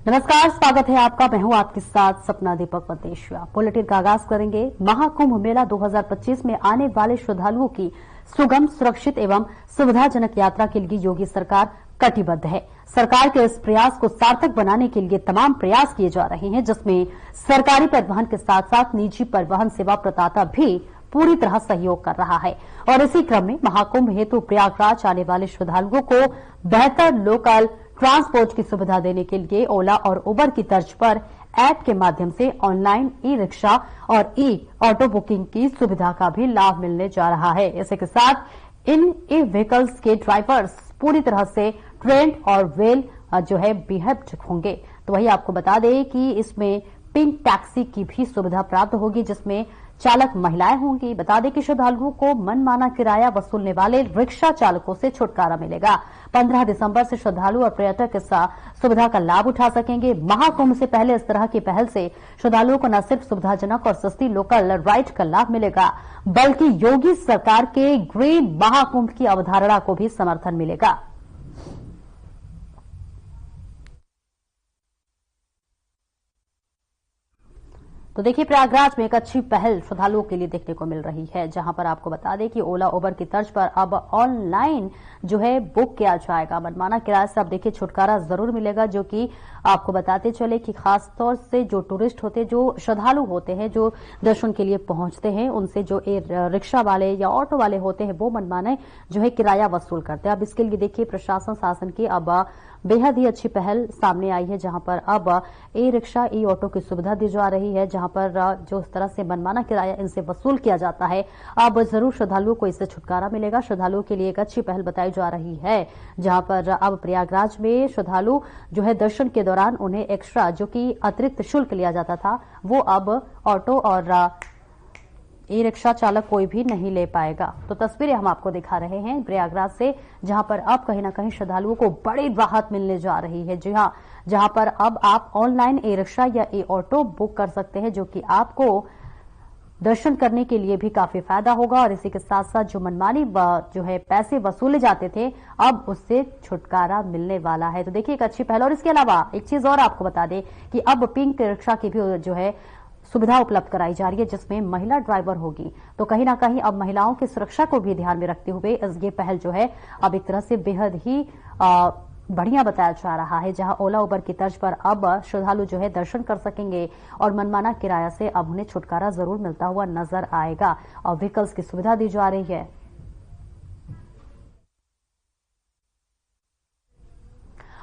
नमस्कार, स्वागत है आपका। मैं हूं आपके साथ सपना दीपक मतेशिया। बुलेटिन का आगाज करेंगे। महाकुंभ मेला 2025 में आने वाले श्रद्धालुओं की सुगम, सुरक्षित एवं सुविधाजनक यात्रा के लिए योगी सरकार कटिबद्ध है। सरकार के इस प्रयास को सार्थक बनाने के लिए तमाम प्रयास किए जा रहे हैं, जिसमें सरकारी परिवहन के साथ साथ निजी परिवहन सेवा प्रदाता भी पूरी तरह सहयोग कर रहा है। और इसी क्रम में महाकुंभ हेतु प्रयागराज आने वाले श्रद्धालुओं को बेहतर लोकल ट्रांसपोर्ट की सुविधा देने के लिए ओला और उबर की तर्ज पर ऐप के माध्यम से ऑनलाइन ई रिक्शा और ई ऑटो बुकिंग की सुविधा का भी लाभ मिलने जा रहा है। इसी के साथ इन ई व्हीकल्स के ड्राइवर्स पूरी तरह से ट्रेंड और वेल बिहेव्ड होंगे। तो वही आपको बता दें कि इसमें पिंक टैक्सी की भी सुविधा प्राप्त होगी, जिसमें चालक महिलाएं होंगी। बता दें कि श्रद्धालुओं को मनमाना किराया वसूलने वाले रिक्शा चालकों से छुटकारा मिलेगा। 15 दिसंबर से श्रद्धालु और पर्यटक इस सुविधा का लाभ उठा सकेंगे। महाकुंभ से पहले इस तरह की पहल से श्रद्धालुओं को न सिर्फ सुविधाजनक और सस्ती लोकल राइड का लाभ मिलेगा, बल्कि योगी सरकार के ग्रीन महाकुंभ की अवधारणा को भी समर्थन मिलेगा। तो देखिए, प्रयागराज में एक अच्छी पहल श्रद्धालुओं के लिए देखने को मिल रही है, जहां पर आपको बता दें कि ओला उबर की तर्ज पर अब ऑनलाइन बुक किया जाएगा। मनमाना किराए से अब देखिए छुटकारा जरूर मिलेगा, जो कि आपको बताते चले कि खासतौर से जो टूरिस्ट होते हैं, जो श्रद्धालु होते हैं, जो दर्शन के लिए पहुंचते हैं, उनसे जो रिक्शा वाले या ऑटो वाले होते हैं वो मनमाने किराया वसूल करते हैं। अब इसके लिए देखिए प्रशासन शासन की अब बेहद ही अच्छी पहल सामने आई है, जहां पर अब ई रिक्शा ई ऑटो की सुविधा दी जा रही है, जहां पर जो इस तरह से मनमाना किराया इनसे वसूल किया जाता है, अब जरूर श्रद्धालुओं को इससे छुटकारा मिलेगा। श्रद्धालुओं के लिए एक अच्छी पहल बताई जा रही है, जहां पर अब प्रयागराज में श्रद्धालु दर्शन के दौरान उन्हें एक्स्ट्रा अतिरिक्त शुल्क लिया जाता था, वो अब ऑटो और ई रिक्शा चालक कोई भी नहीं ले पाएगा। तो तस्वीरें हम आपको दिखा रहे हैं प्रयागराज से, जहां पर अब कहीं न कहीं श्रद्धालुओं को बड़ी राहत मिलने जा रही है। जी हां, जहां पर अब आप ऑनलाइन ई रिक्शा या ई ऑटो बुक कर सकते हैं, जो कि आपको दर्शन करने के लिए भी काफी फायदा होगा। और इसी के साथ साथ जो मनमानी पैसे वसूले जाते थे, अब उससे छुटकारा मिलने वाला है। तो देखिए एक अच्छी पहल। और इसके अलावा एक चीज और आपको बता दें कि अब पिंक रिक्शा की भी सुविधा उपलब्ध कराई जा रही है, जिसमें महिला ड्राइवर होगी। तो कहीं ना कहीं अब महिलाओं की सुरक्षा को भी ध्यान में रखते हुए ये पहल अब एक तरह से बेहद ही बढ़िया बताया जा रहा है, जहां ओला उबर की तर्ज पर अब श्रद्धालु दर्शन कर सकेंगे और मनमाना किराया से अब उन्हें छुटकारा जरूर मिलता हुआ नजर आएगा और व्हीकल्स की सुविधा दी जा रही है।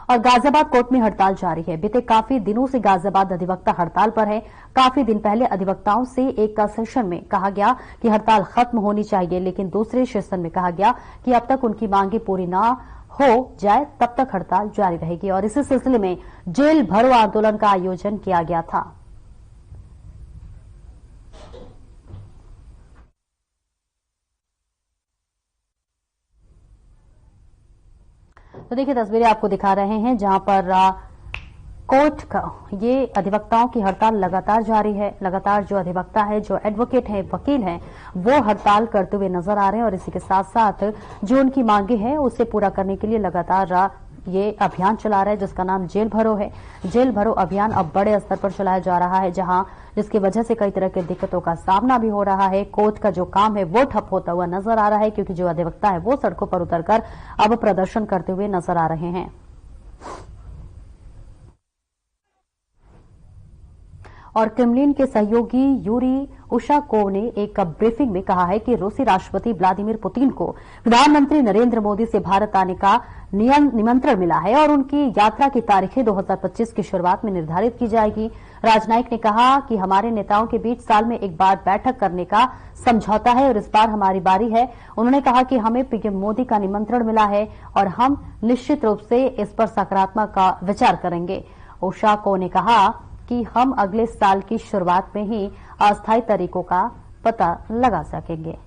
और गाजियाबाद कोर्ट में हड़ताल जारी है। बीते काफी दिनों से गाजियाबाद अधिवक्ता हड़ताल पर है। काफी दिन पहले अधिवक्ताओं से एक सेशन में कहा गया कि हड़ताल खत्म होनी चाहिए, लेकिन दूसरे सेशन में कहा गया कि अब तक उनकी मांगे पूरी न हो जाए तब तक हड़ताल जारी रहेगी। और इसी सिलसिले में जेल भरो आंदोलन का आयोजन किया गया था। तो देखिए तस्वीरें आपको दिखा रहे हैं, जहां पर कोर्ट का ये अधिवक्ताओं की हड़ताल लगातार जारी है। लगातार जो अधिवक्ता है, जो एडवोकेट है, वकील हैं, वो हड़ताल करते हुए नजर आ रहे हैं। और इसी के साथ साथ जो उनकी मांगे हैं उसे पूरा करने के लिए लगातार ये अभियान चला रहे हैं, जिसका नाम जेल भरो है। जेल भरो अभियान अब बड़े स्तर पर चलाया जा रहा है, जिसकी वजह से कई तरह की दिक्कतों का सामना भी हो रहा है। कोर्ट का जो काम है वो ठप होता हुआ नजर आ रहा है, क्योंकि जो अधिवक्ता है वो सड़कों पर उतरकर अब प्रदर्शन करते हुए नजर आ रहे हैं। और क्रेमलिन के सहयोगी यूरी उशाकोव ने एक ब्रीफिंग में कहा है कि रूसी राष्ट्रपति व्लादिमीर पुतिन को प्रधानमंत्री नरेंद्र मोदी से भारत आने का निमंत्रण मिला है और उनकी यात्रा की तारीखें 2025 की शुरुआत में निर्धारित की जाएगी। राजनायक ने कहा कि हमारे नेताओं के बीच साल में एक बार बैठक करने का समझौता है और इस बार हमारी बारी है। उन्होंने कहा कि हमें पीएम मोदी का निमंत्रण मिला है और हम निश्चित रूप से इस पर सकारात्मक विचार करेंगे। उशाकोव ने कहा कि हम अगले साल की शुरुआत में ही अस्थायी तरीकों का पता लगा सकेंगे।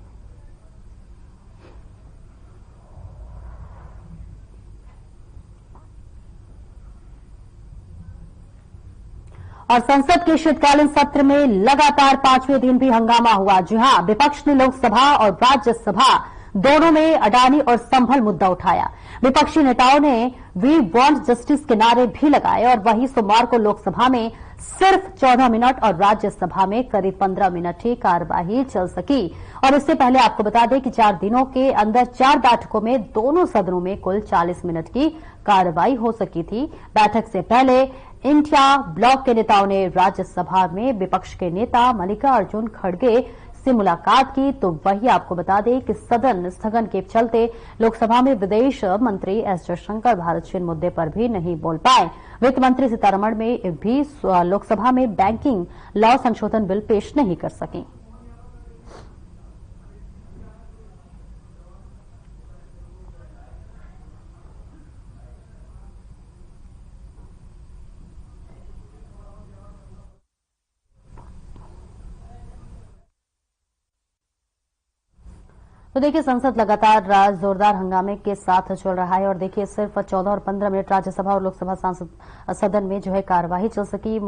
और संसद के शीतकालीन सत्र में लगातार 5वें दिन भी हंगामा हुआ। जी हां, विपक्ष ने लोकसभा और राज्यसभा दोनों में अडानी और संभल मुद्दा उठाया। विपक्षी नेताओं ने वी वांट जस्टिस के नारे भी लगाए और वहीं सोमवार को लोकसभा में सिर्फ 14 मिनट और राज्यसभा में करीब 15 मिनट ही कार्यवाही चल सकी। और इससे पहले आपको बता दें कि 4 दिनों के अंदर 4 बैठकों में दोनों सदनों में कुल 40 मिनट की कार्यवाही हो सकी थी। बैठक से पहले इंडिया ब्लॉक के नेताओं ने राज्यसभा में विपक्ष के नेता मल्लिकार्जुन खड़गे से मुलाकात की। तो वही आपको बता दें कि सदन स्थगन के चलते लोकसभा में विदेश मंत्री एस जयशंकर भारत चीन मुद्दे पर भी नहीं बोल पाए। वित्त मंत्री सीतारमण में भी लोकसभा में बैंकिंग लॉ संशोधन बिल पेश नहीं कर सकी। तो देखिए, संसद लगातार जोरदार हंगामे के साथ चल रहा है और देखिए सिर्फ 14 और 15 मिनट राज्यसभा और लोकसभा सदन में जो है कार्यवाही चल सकी।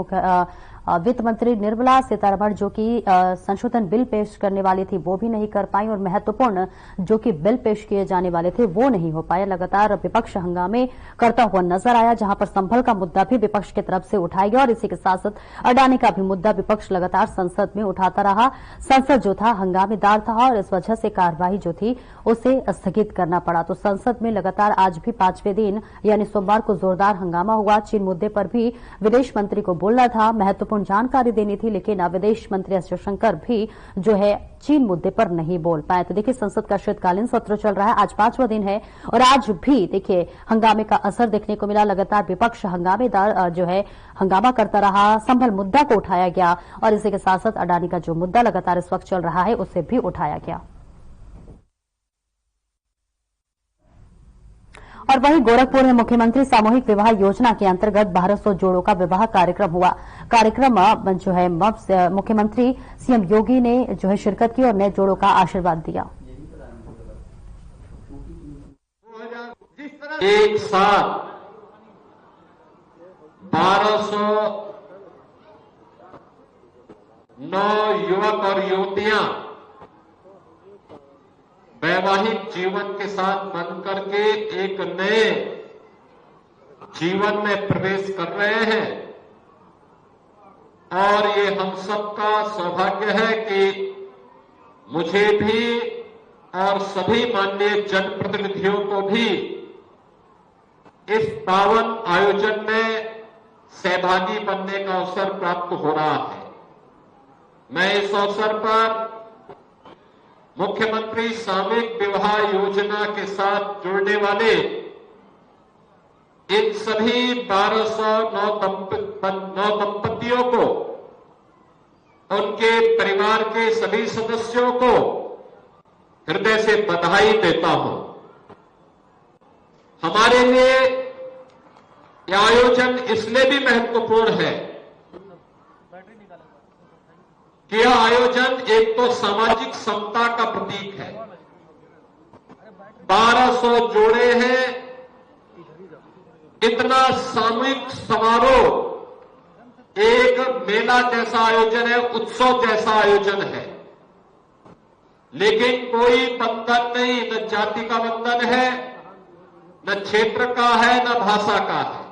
वित्त मंत्री निर्मला सीतारमण जो कि संशोधन बिल पेश करने वाली थी वो भी नहीं कर पाई और महत्वपूर्ण जो कि बिल पेश किए जाने वाले थे वो नहीं हो पाए। लगातार विपक्ष हंगामे करता हुआ नजर आया, जहां पर संभल का मुद्दा भी विपक्ष की तरफ से उठाया गया और इसी के साथ साथ अडानी का भी मुद्दा विपक्ष लगातार संसद में उठाता रहा। संसद जो था हंगामेदार था और इस वजह से कार्यवाही जो थी उसे स्थगित करना पड़ा। तो संसद में लगातार आज भी 5वें दिन यानी सोमवार को जोरदार हंगामा हुआ। चीन मुद्दे पर भी विदेश मंत्री को बोलना था, महत्वपूर्ण जानकारी देनी थी, लेकिन विदेश मंत्री एस जयशंकर भी जो है चीन मुद्दे पर नहीं बोल पाए। तो देखिए, संसद का शीतकालीन सत्र चल रहा है, आज 5वां दिन है और आज भी देखिए हंगामे का असर देखने को मिला। लगातार विपक्ष हंगामेदार जो है हंगामा करता रहा, संभल मुद्दा को उठाया गया और इसी के साथ साथ अडानी का जो मुद्दा लगातार इस वक्त चल रहा है उसे भी उठाया गया। और वहीं गोरखपुर में मुख्यमंत्री सामूहिक विवाह योजना के अंतर्गत 1200 जोड़ों का विवाह कार्यक्रम हुआ। कार्यक्रम जो है मुख्यमंत्री सीएम योगी ने जो है शिरकत की और नए जोड़ों का आशीर्वाद दिया। एक साथ 1209 युवक और युवतियां वैवाहिक जीवन के साथ बन करके एक नए जीवन में प्रवेश कर रहे हैं और ये हम सबका सौभाग्य है कि मुझे भी और सभी माननीय जनप्रतिनिधियों को भी इस पावन आयोजन में सहभागी बनने का अवसर प्राप्त हो रहा है। मैं इस अवसर पर मुख्यमंत्री सामूहिक विवाह योजना के साथ जुड़ने वाले इन सभी 1209 दंपतियों को, उनके परिवार के सभी सदस्यों को हृदय से बधाई देता हूं। हमारे लिए यह आयोजन इसलिए भी महत्वपूर्ण है कि यह आयोजन एक तो सामाजिक समता का प्रतीक है। 1200 जोड़े हैं, इतना सामूहिक समारोह एक मेला जैसा आयोजन है, उत्सव जैसा आयोजन है, लेकिन कोई बंधन नहीं, न जाति का बंधन है, न क्षेत्र का है, न भाषा का है,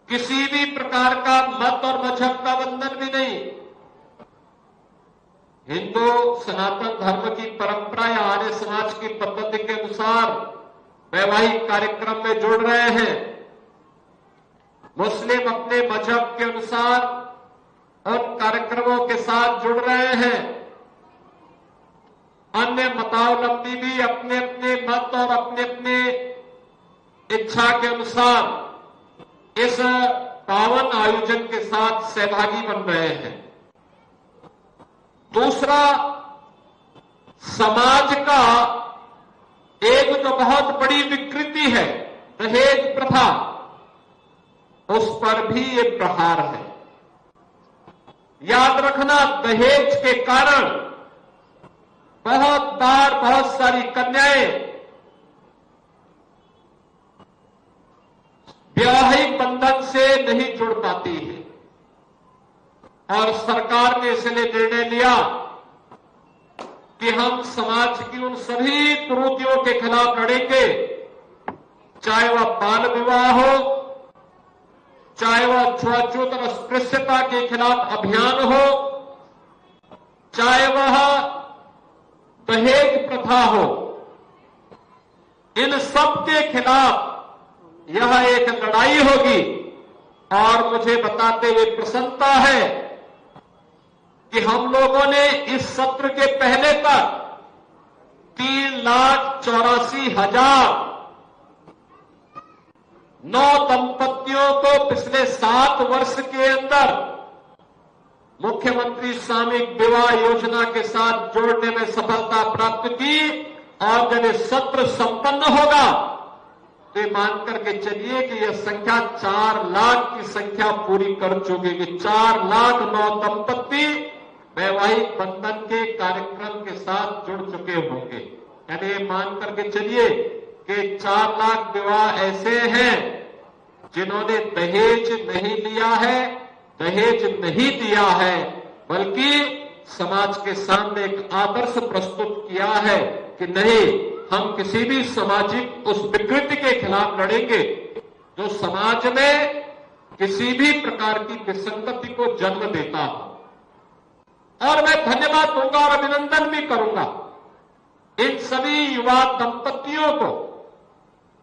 किसी भी प्रकार का मत और मजहब का बंधन भी नहीं। हिंदू सनातन धर्म की परंपरा या आर्य समाज की पद्धति के अनुसार वैवाहिक कार्यक्रम में जुड़ रहे हैं। मुस्लिम अपने मजहब के अनुसार उन कार्यक्रमों के साथ जुड़ रहे हैं। अन्य मतावलंबी भी अपने अपने मत और अपने अपने इच्छा के अनुसार इस पावन आयोजन के साथ सहभागी बन रहे हैं। दूसरा, समाज का एक जो बहुत बड़ी विकृति है दहेज प्रथा, उस पर भी ये प्रहार है। याद रखना, दहेज के कारण बहुत बार बहुत सारी कन्याएं वैवाहिक बंधन से नहीं जुड़ पाती है और सरकार ने इसलिए निर्णय लिया कि हम समाज की उन सभी कुरीतियों के खिलाफ लड़ेंगे, चाहे वह बाल विवाह हो, चाहे वह छुआछूत और अस्पृश्यता के खिलाफ अभियान हो, चाहे वह दहेज प्रथा हो। इन सब के खिलाफ यह एक लड़ाई होगी। और मुझे बताते हुए प्रसन्नता है कि हम लोगों ने इस सत्र के पहले तक 3,84,000 9 दंपतियों को पिछले 7 वर्ष के अंदर मुख्यमंत्री सामूहिक विवाह योजना के साथ जोड़ने में सफलता प्राप्त की। और जब ये सत्र संपन्न होगा तो ये मान करके चलिए कि यह संख्या 4 लाख की संख्या पूरी कर चुकी कि 4 लाख 9 दंपति वैवाहिक बंधन के कार्यक्रम के साथ जुड़ चुके होंगे। यानी ये मान करके चलिए कि 4 लाख विवाह ऐसे हैं जिन्होंने दहेज नहीं लिया है, दहेज नहीं दिया है, बल्कि समाज के सामने एक आदर्श प्रस्तुत किया है कि नहीं, हम किसी भी सामाजिक उस विकृति के खिलाफ लड़ेंगे जो समाज में किसी भी प्रकार की विसंगति को जन्म देता हो। और मैं धन्यवाद दूंगा और अभिनंदन भी करूंगा इन सभी युवा दंपतियों को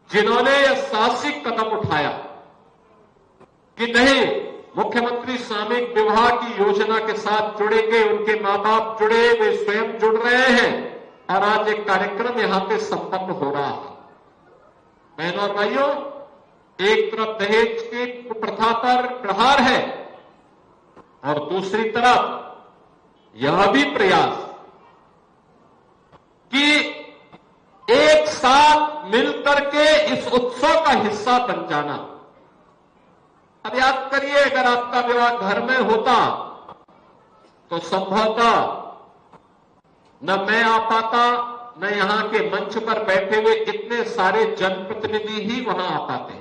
जिन्होंने यह साहसिक कदम उठाया कि नहीं, मुख्यमंत्री सामूहिक विवाह की योजना के साथ जुड़ेंगे। उनके मां बाप जुड़े, वे स्वयं जुड़ रहे हैं और आज एक कार्यक्रम यहां पे संपन्न हो रहा है। बहनों और भाइयों, एक तरफ दहेज की कुप्रथा पर प्रहार है और दूसरी तरफ यह भी प्रयास कि एक साथ मिलकर के इस उत्सव का हिस्सा बन जाना। अब याद करिए, अगर आपका विवाह घर में होता तो संभवतः न मैं आ पाता, न यहां के मंच पर बैठे हुए इतने सारे जनप्रतिनिधि ही वहां आ पाते।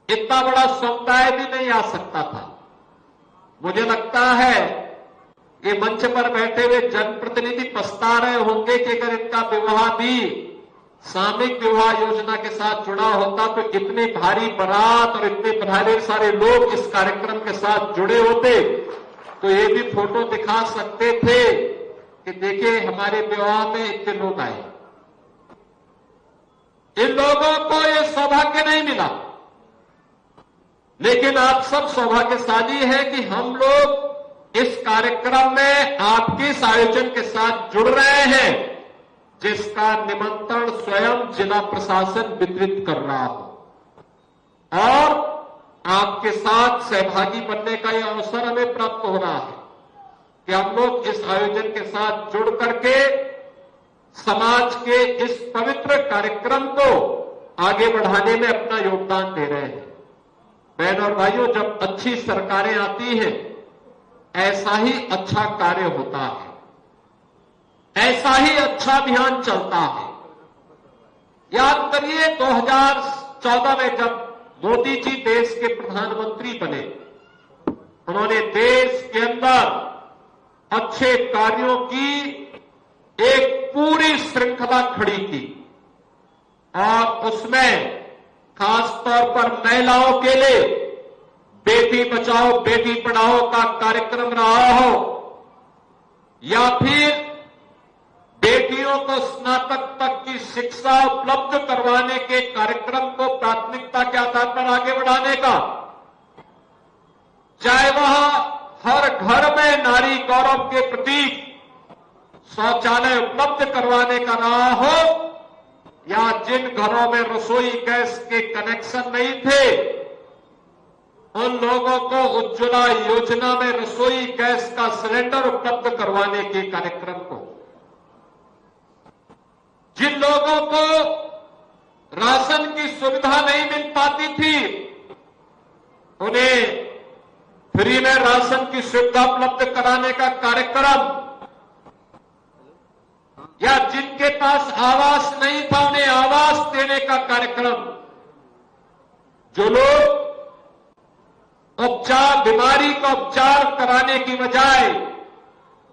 इतना बड़ा समुदाय भी नहीं आ सकता था। मुझे लगता है ये मंच पर बैठे हुए जनप्रतिनिधि पछता रहे होंगे कि अगर इनका विवाह भी सामूहिक विवाह योजना के साथ जुड़ा होता तो इतनी भारी बारात और इतने भारी सारे लोग इस कार्यक्रम के साथ जुड़े होते तो ये भी फोटो दिखा सकते थे कि देखिए हमारे विवाह में इतने लोग आए। इन लोगों को ये सौभाग्य नहीं मिला, लेकिन आप सब सौभाग्यशाली है कि हम लोग इस कार्यक्रम में आपके इस आयोजन के साथ जुड़ रहे हैं, जिसका निमंत्रण स्वयं जिला प्रशासन वितरित कर रहा हो और आपके साथ सहभागी बनने का यह अवसर हमें प्राप्त हो रहा है कि हम लोग इस आयोजन के साथ जुड़ करके समाज के इस पवित्र कार्यक्रम को आगे बढ़ाने में अपना योगदान दे रहे हैं। बहनों और भाइयों, जब अच्छी सरकारें आती हैं ऐसा ही अच्छा कार्य होता है, ऐसा ही अच्छा अभियान चलता है। याद करिए 2014 में जब मोदी जी देश के प्रधानमंत्री बने, उन्होंने देश के अंदर अच्छे कार्यों की एक पूरी श्रृंखला खड़ी की और उसमें खासतौर पर महिलाओं के लिए बेटी बचाओ बेटी पढ़ाओ का कार्यक्रम रहा हो या फिर बेटियों को स्नातक तक की शिक्षा उपलब्ध करवाने के कार्यक्रम को प्राथमिकता के आधार पर आगे बढ़ाने का, चाहे वह हर घर में नारी गौरव के प्रतीक शौचालय उपलब्ध करवाने का रहा हो या जिन घरों में रसोई गैस के कनेक्शन नहीं थे उन लोगों को उज्ज्वला योजना में रसोई गैस का सिलेंडर उपलब्ध करवाने के कार्यक्रम को, जिन लोगों को राशन की सुविधा नहीं मिल पाती थी उन्हें फ्री में राशन की सुविधा उपलब्ध कराने का कार्यक्रम, या जिनके पास आवास नहीं था उन्हें आवास देने का कार्यक्रम, जो लोग उपचार बीमारी का उपचार कराने की बजाय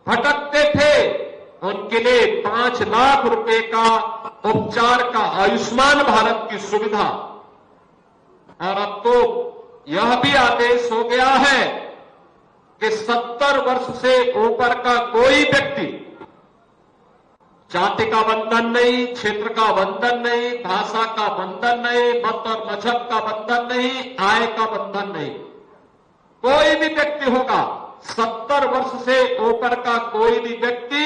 भटकते थे उनके लिए 5 लाख रुपए का उपचार का आयुष्मान भारत की सुविधा। और अब तो यह भी आदेश हो गया है कि 70 वर्ष से ऊपर का कोई व्यक्ति, जाति का बंधन नहीं, क्षेत्र का बंधन नहीं, भाषा का बंधन नहीं, मत और मजहब का बंधन नहीं, आय का बंधन नहीं, कोई भी व्यक्ति होगा, 70 वर्ष से ऊपर का कोई भी व्यक्ति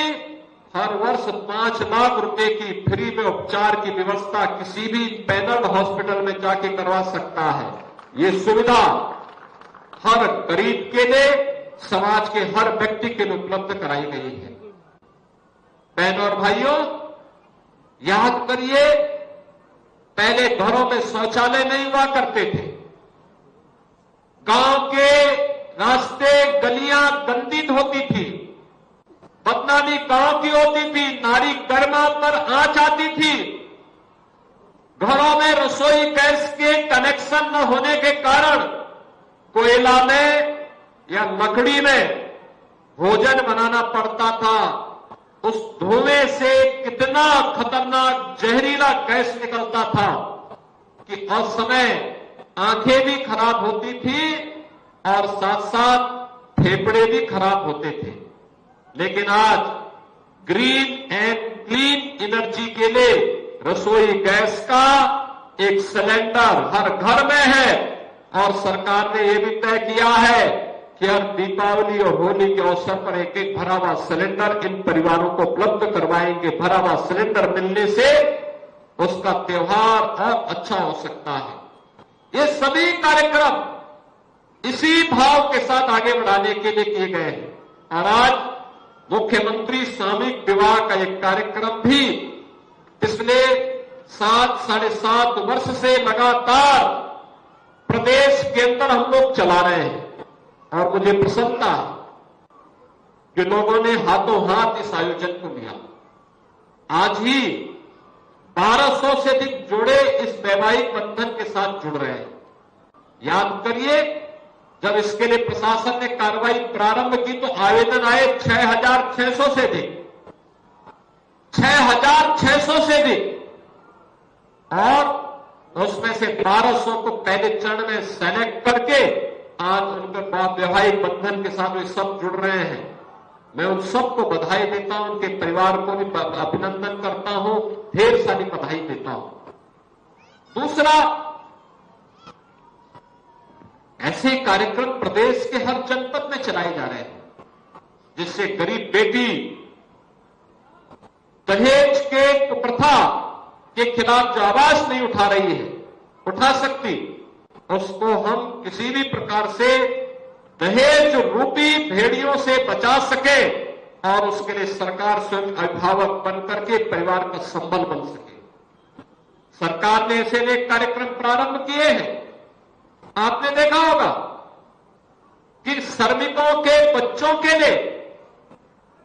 हर वर्ष 5 लाख रुपए की फ्री में उपचार की व्यवस्था किसी भी पैनल हॉस्पिटल में जाके करवा सकता है। ये सुविधा हर गरीब के लिए, समाज के हर व्यक्ति के लिए उपलब्ध कराई गई है। बहनों और भाइयों, याद करिए, पहले घरों में शौचालय नहीं हुआ करते थे, गांव के रास्ते गलियां गंदी होती थी, बदनामी गांव की होती थी, नारी गर्मा पर आंच आती थी, घरों में रसोई गैस के कनेक्शन न होने के कारण कोयला में या लकड़ी में भोजन बनाना पड़ता था। उस धुएं से कितना खतरनाक जहरीला गैस निकलता था कि उस समय आंखें भी खराब होती थी और साथ साथ फेफड़े भी खराब होते थे। लेकिन आज ग्रीन एंड क्लीन एनर्जी के लिए रसोई गैस का एक सिलेंडर हर घर में है और सरकार ने यह भी तय किया है कि हर दीपावली और होली के अवसर पर एक एक भरा हुआ सिलेंडर इन परिवारों को उपलब्ध करवाएंगे। भरा हुआ सिलेंडर मिलने से उसका त्योहार और अच्छा हो सकता है। ये सभी कार्यक्रम इसी भाव के साथ आगे बढ़ाने के लिए किए गए हैं। और आज मुख्यमंत्री सामूहिक विवाह का एक कार्यक्रम भी पिछले 7-7.5 वर्ष से लगातार प्रदेश के अंदर हम लोग चला रहे हैं। और मुझे प्रसन्नता है कि लोगों ने हाथों हाथ इस आयोजन को लिया। आज ही 1200 से अधिक जोड़े इस वैवाहिक बंधन के साथ जुड़ रहे हैं। याद करिए, जब इसके लिए प्रशासन ने कार्रवाई प्रारंभ की तो आवेदन आए 6,600 से अधिक, 6,600 से अधिक, और उसमें से 1200 को पहले चरण में सेलेक्ट करके आज उनके वैवाहिक बंधन के साथ वे सब जुड़ रहे हैं। मैं उन सबको बधाई देता हूं, उनके परिवार को भी अभिनंदन करता हूं, ढेर सारी बधाई देता हूं। दूसरा, ऐसे कार्यक्रम प्रदेश के हर जनपद में चलाए जा रहे हैं जिससे गरीब बेटी दहेज के कुप्रथा के खिलाफ जो आवाज नहीं उठा रही है, उठा सकती, उसको हम किसी भी प्रकार से दहेज रूपी भेड़ियों से बचा सके और उसके लिए सरकार स्वयं अभिभावक बनकर के परिवार का संबल बन सके। सरकार ने ऐसे अनेक कार्यक्रम प्रारंभ किए हैं। आपने देखा होगा कि श्रमिकों के बच्चों के लिए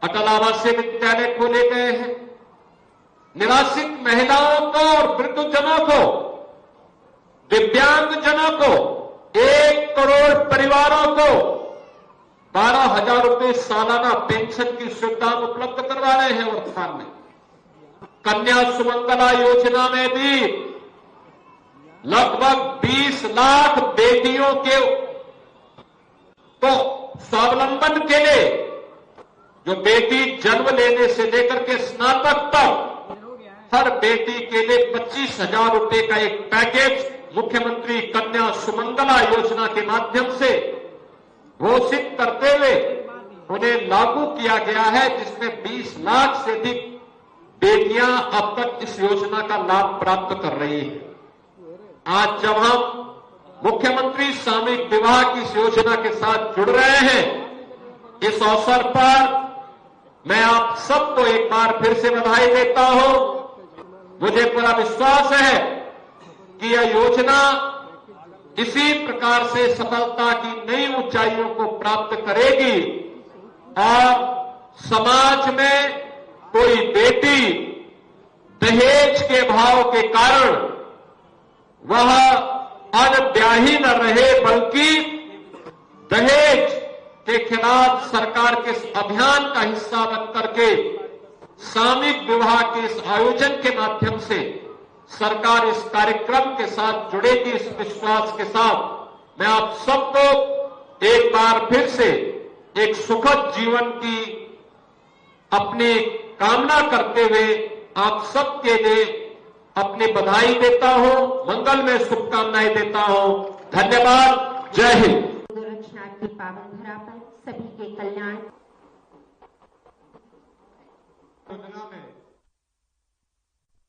अटल आवासीय विद्यालय खोले गए हैं। निराश्रित महिलाओं को और वृद्धजनों को, दिव्यांगजनों को, 1 करोड़ परिवारों को 12,000 रुपए सालाना पेंशन की सुविधा उपलब्ध करवा रहे हैं वर्तमान में। कन्या सुमंगला योजना में भी लगभग 20 लाख बेटियों के तो स्वावलंबन के लिए, जो बेटी जन्म लेने से लेकर के स्नातक तक हर बेटी के लिए 25,000 रुपए का एक पैकेज मुख्यमंत्री कन्या सुमंगला योजना के माध्यम से घोषित करते हुए उन्हें लागू किया गया है, जिसमें 20 लाख से अधिक बेटियां अब तक इस योजना का लाभ प्राप्त कर रही हैं। आज जब हम मुख्यमंत्री सामूहिक विवाह की इस योजना के साथ जुड़ रहे हैं, इस अवसर पर मैं आप सबको एक बार फिर से बधाई देता हूं। मुझे पूरा विश्वास है कि यह योजना इसी प्रकार से सफलता की नई ऊंचाइयों को प्राप्त करेगी और समाज में कोई बेटी दहेज के भाव के कारण वह अनब्याही न रहे, बल्कि दहेज के खिलाफ सरकार के अभियान का हिस्सा बन करके सामूहिक विवाह के इस आयोजन के माध्यम से सरकार इस कार्यक्रम के साथ जुड़ेगी। इस विश्वास के साथ मैं आप सबको एक बार फिर से एक सुखद जीवन की अपनी कामना करते हुए आप सबके लिए अपनी बधाई देता हूं, मंगल में शुभकामनाएं देता हूं। धन्यवाद। जय हिंद। रचना की पावन धरा पर सभी के कल्याण योजना में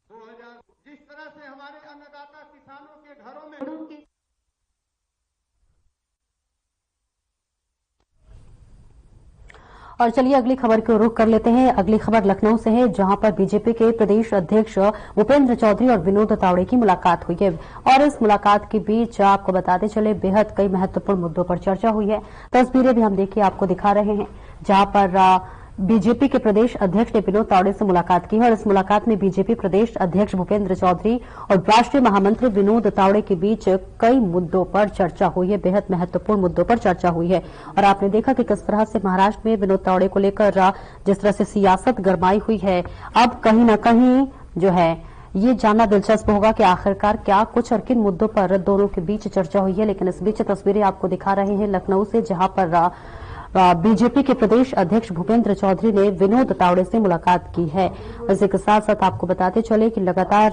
2000 जिस तरह से हमारे अन्नदाता किसानों के घरों में और चलिए अगली खबर को रुख कर लेते हैं। अगली खबर लखनऊ से है, जहां पर बीजेपी के प्रदेश अध्यक्ष भूपेंद्र चौधरी और विनोद तावड़े की मुलाकात हुई है और इस मुलाकात के बीच आपको बताते चले बेहद कई महत्वपूर्ण मुद्दों पर चर्चा हुई है। तस्वीरें भी हम देखिए आपको दिखा रहे हैं, जहां पर बीजेपी के प्रदेश अध्यक्ष ने विनोद तावड़े से मुलाकात की है और इस मुलाकात में बीजेपी प्रदेश अध्यक्ष भूपेंद्र चौधरी और राष्ट्रीय महामंत्री विनोद तावड़े के बीच कई मुद्दों पर चर्चा हुई है, बेहद महत्वपूर्ण मुद्दों पर चर्चा हुई है। और आपने देखा कि किस तरह से महाराष्ट्र में विनोद तावड़े को लेकर जिस तरह से सियासत गरमाई हुई है। अब कहीं न कहीं जो है ये जानना दिलचस्प होगा कि आखिरकार क्या कुछ और किन मुद्दों पर दोनों के बीच चर्चा हुई है। लेकिन इस बीच तस्वीरें आपको दिखा रहे हैं लखनऊ से, जहां पर बीजेपी के प्रदेश अध्यक्ष भूपेंद्र चौधरी ने विनोद तावड़े से मुलाकात की है। इसी के साथ साथ आपको बताते चले कि लगातार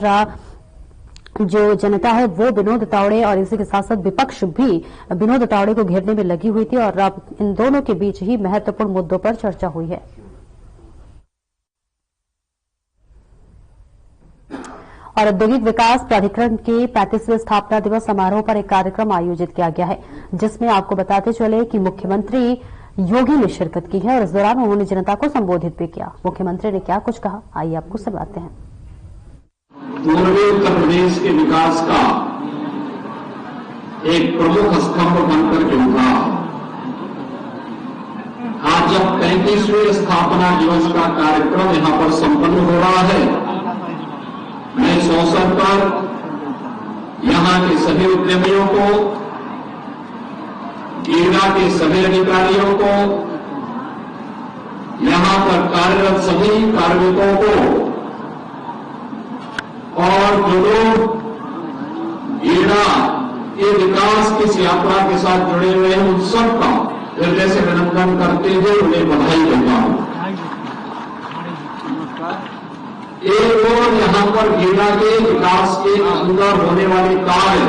जो जनता है वो विनोद तावड़े और इसी के साथ साथ विपक्ष भी विनोद तावड़े को घेरने में लगी हुई थी और अब इन दोनों के बीच ही महत्वपूर्ण मुद्दों पर चर्चा हुई है। और औद्योगिक विकास प्राधिकरण के 35वें स्थापना दिवस समारोह पर एक कार्यक्रम आयोजित किया गया है, जिसमें आपको बताते चले कि मुख्यमंत्री योगी ने शिरकत की है और इस दौरान उन्होंने जनता को संबोधित भी किया। मुख्यमंत्री ने क्या कुछ कहा, आइए आपको सुनाते हैं। पूर्वी उत्तर प्रदेश के विकास का एक प्रमुख स्तंभ बनकर के उठा। आज जब 35वें स्थापना दिवस का कार्यक्रम यहां पर संपन्न हो रहा है, मैं इस अवसर पर यहां के सभी उद्यमियों को, गीडा के सभी अधिकारियों को, यहां पर कार्यरत सभी कार्मिकों को और जो लोग गीडा के विकास की इस यात्रा के साथ जुड़े हुए हैं उन सबका हृदय से अभिनंदन करते हुए उन्हें बधाई देता हूं। एक और यहां पर गीडा के विकास के अंदर होने वाले कार्य,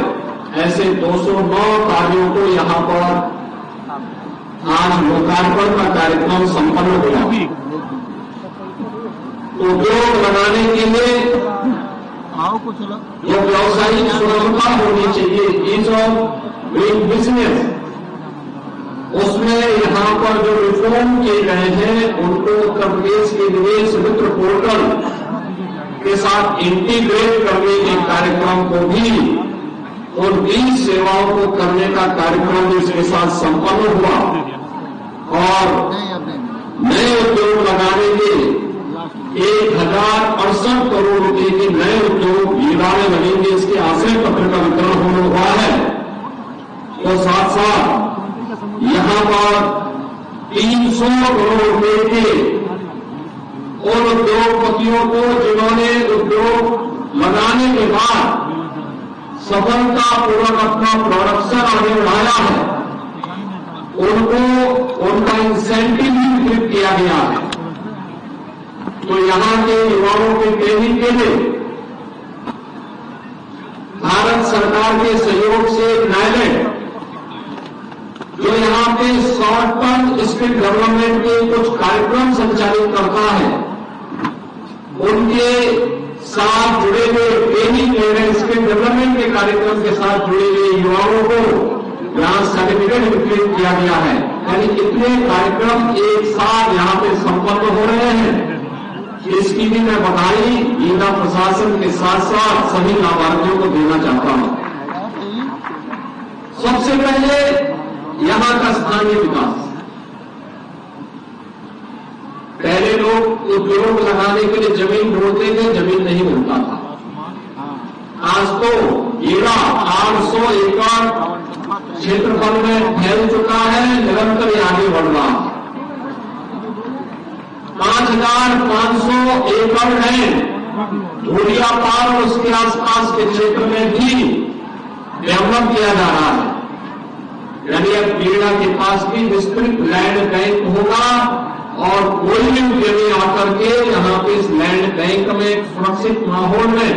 ऐसे 209 कार्यों को यहां पर आज लोकार्पण का कार्यक्रम संपन्न हुआ। उद्योग लगाने के लिए जो व्यावसायिक सुगमता होनी चाहिए, ईज ऑफ डूइंग बिजनेस, उसमें यहां पर जो रिफॉर्म किए गए हैं उनको उत्तर प्रदेश के निवेश मित्र पोर्टल के साथ इंटीग्रेट करने के कार्यक्रम को भी और 20 सेवाओं को करने का कार्यक्रम भी इसके साथ संपन्न हुआ और नए उद्योग लगाने के 1068 करोड़ रुपए के नए उद्योग गीडा में लगेंगे, इसके आशय पत्र का वितरण होने हुआ है। तो साथ साथ यहां पर 300 करोड़ रुपए के उन उद्योगपतियों को जिन्होंने उद्योग लगाने के बाद सफलतापूर्वक अपना प्रोडक्शन आगे बढ़ाया है, उनको उनका इंसेंटिव भी वितरित किया गया है। तो यहां के युवाओं के ट्रेनिंग के लिए भारत सरकार के सहयोग से नायलेट, जो यहां पे शॉर्ट टर्म स्किल डेवलपमेंट के कुछ कार्यक्रम संचालित करता है, उनके साथ जुड़े हुए ट्रेनिंग ले रहे स्किल डेवलपमेंट के कार्यक्रम के साथ जुड़े हुए युवाओं को ग्रांट सर्टिफिकेट वितरित किया गया है। यानी कितने कार्यक्रम एक साथ यहां पे संपन्न हो रहे हैं, इसकी भी मैं बधाई गीडा प्रशासन के साथ साथ सभी लाभार्थियों को देना चाहता हूं। सबसे पहले यहां का स्थानीय विकास। पहले लोग उद्योग लगाने के लिए जमीन ढूंढते थे, जमीन नहीं मिलता था। आज तो गीडा 800 एकड़ क्षेत्रफल में फैल चुका है, निरंतर आगे बढ़ रहा है। 5,500 एकड़ लैंड धूलिया पार और उसके आसपास के क्षेत्र में भी डेवलप किया जा रहा है। यानी अब बीड़ा के पास भी विस्तृत लैंड बैंक होगा और कोई भी उद्यमी आकर के यहां पे इस लैंड बैंक में एक सुरक्षित माहौल में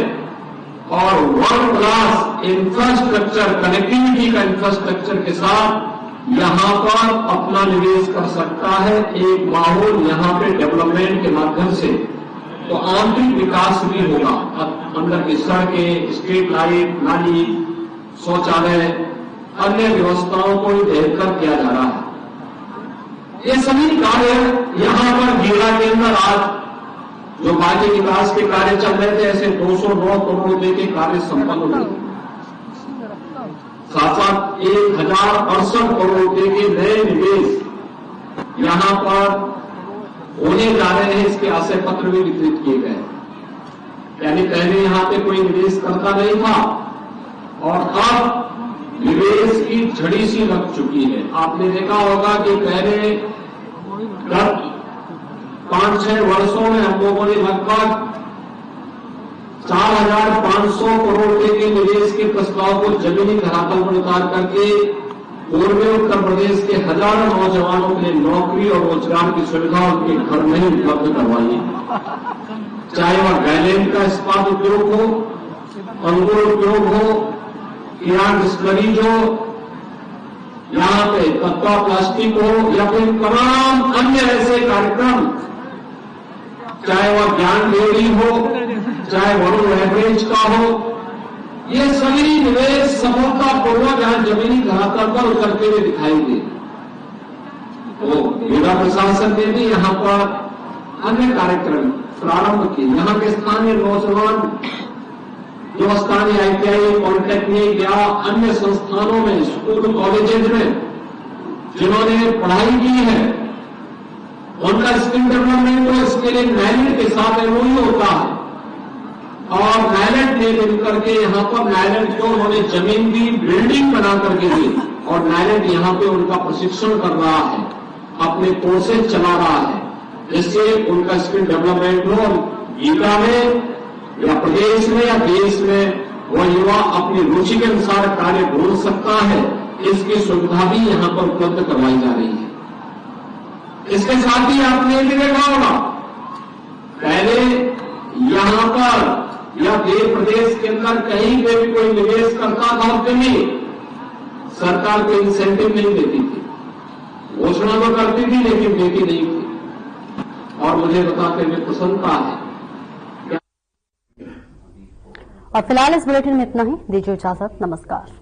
और वर्ल्ड क्लास इंफ्रास्ट्रक्चर, कनेक्टिविटी का इंफ्रास्ट्रक्चर के साथ यहां पर अपना निवेश कर सकता है। एक माहौल यहां पे डेवलपमेंट के माध्यम से तो आंतरिक विकास भी होगा। अंदर की सड़कें, स्ट्रीट लाइट, नाली, शौचालय, अन्य व्यवस्थाओं को भी बेहतर किया जा रहा है। ये सभी कार्य यहां पर बीड़ा के अंदर आज जो बाकी विकास के कार्य चल रहे थे, ऐसे 209 करोड़ रुपए के कार्य संपन्न हुए। साथ साथ 1,068 करोड़ रुपए के नए निवेश यहां पर होने जा रहे हैं। इसके आशय पत्र भी वितरित किए गए। यानी पहले यहां पे कोई निवेश करता नहीं था और अब निवेश की झड़ी सी लग चुकी है। आपने देखा होगा कि पहले 5-6 वर्षों में हम लोगों ने लगभग 4,500 करोड़ रुपए के निवेश के प्रस्ताव को जमीनी धरातल पर उतार करके पूर्वी उत्तर प्रदेश के हजारों नौजवानों के लिए नौकरी और रोजगार की सुविधा उनके घर में ही उपलब्ध करवाई। चाहे वह गैलेंड का इस्पात उद्योग हो, अंगूर उद्योग हो, किरान डिस्टलरी जो यहां पे तत्वा प्लास्टिक हो या फिर तमाम अन्य ऐसे कार्यक्रम, चाहे वह ज्ञान डेयरी हो, चाहे वरुण एवरेज का हो, ये सभी निवेश सफलतापूर्वक यहां जमीनी धरातल पर उतरते हुए दिखाई दे। तो जिला प्रशासन ने भी यहां पर अन्य कार्यक्रम प्रारंभ किए। यहां के स्थानीय नौजवान जो स्थानीय ITI, पॉलिटेक्निक या अन्य संस्थानों में, स्कूल कॉलेजेज में जिन्होंने पढ़ाई की है, उनका स्किल डेवलपमेंट हो, इसके लिए नाइलेट के साथ MOU होता है और नाइलेट ने मिलकर के यहां पर नाइलेट को उन्होंने जमीन की बिल्डिंग बना करके दी और नाइलेट यहां पे उनका प्रशिक्षण कर रहा है, अपने कोर्सेज चला रहा है, जिससे उनका स्किल डेवलपमेंट हो और गीता में या प्रदेश में या देश में वह युवा अपनी रुचि के अनुसार कार्य ढूंढ सकता है। इसकी सुविधा भी यहां पर उपलब्ध करवाई जा रही है। इसके साथ ही आपने ये भी देखा होगा, पहले यहां पर या देश प्रदेश के अंदर कहीं पे भी कोई निवेश करता था उद्यमी, सरकार को इंसेंटिव नहीं देती थी, घोषणा तो करती थी लेकिन देती नहीं थी। और मुझे बताते हुए प्रसन्नता है। और फिलहाल इस बुलेटिन में इतना ही। दीजिए इजाजत। नमस्कार।